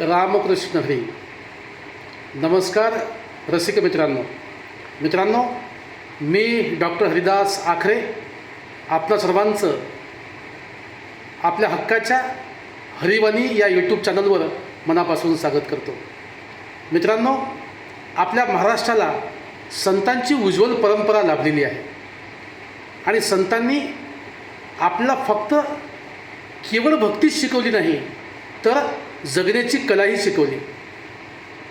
रामकृष्ण हरी. नमस्कार रसिक मित्रांनो, मी डॉक्टर हरिदास आखरे आपल्या सर्वांचं आपल्या हक्काच्या हरिवाणी या यूट्यूब चॅनलवर मनापासून स्वागत करतो. मित्रांनो, आपल्या महाराष्ट्राला संतांची उज्ज्वल परंपरा लाभलेली आहे आणि संतांनी आपला फक्त केवळ भक्तीच शिकवली नाही तर जगण्याची कलाही शिकवली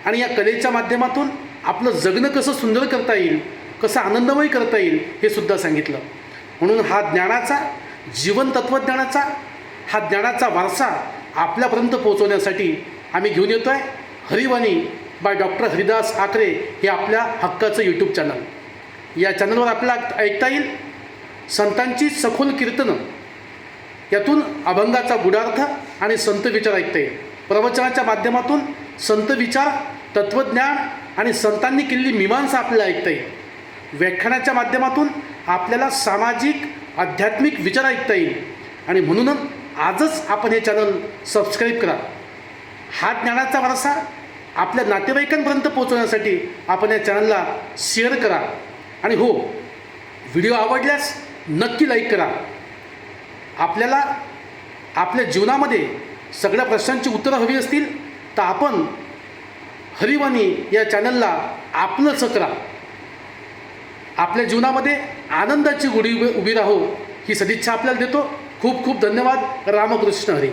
आणि या कलेच्या माध्यमातून आपलं जगणं कसं सुंदर करता येईल, कसं आनंदमय करता येईल हे सुद्धा सांगितलं. म्हणून हा ज्ञानाचा जीवन तत्त्वज्ञानाचा हा ज्ञानाचा वारसा आपल्यापर्यंत पोहोचवण्यासाठी आम्ही घेऊन येतो आहे हरिवाणी बाय डॉक्टर हरिदास आखरे हे आपल्या हक्काचं यूट्यूब चॅनल. या चॅनलवर आपल्याला ऐकता येईल संतांची सखोल कीर्तनं, यातून अभंगाचा गुढार्थ आणि संत विचार ऐकता येईल. प्रवचनाच्या माध्यमातून संत विचार, तत्त्वज्ञान आणि संतांनी केलेली मीमांसा आपल्याला ऐकता येईल. व्याख्यानाच्या माध्यमातून आपल्याला सामाजिक आध्यात्मिक विचार ऐकता येईल आणि म्हणूनच आजच आपण हे चॅनल सबस्क्राईब करा. हा ज्ञानाचा वारसा आपल्या नातेवाईकांपर्यंत पोहोचवण्यासाठी आपण या चॅनलला शेअर करा आणि हो, व्हिडिओ आवडल्यास नक्की लाईक करा. आपल्याला आपल्या जीवनामध्ये सगळ्या प्रश्नांची उत्तरं हवी असतील तर आपण हरिवाणी या चॅनलला आपलंच करा. आपल्या जीवनामध्ये आनंदाची गुढी उभी राहो ही सदिच्छा आपल्याला देतो. खूप खूप धन्यवाद. रामकृष्ण हरी.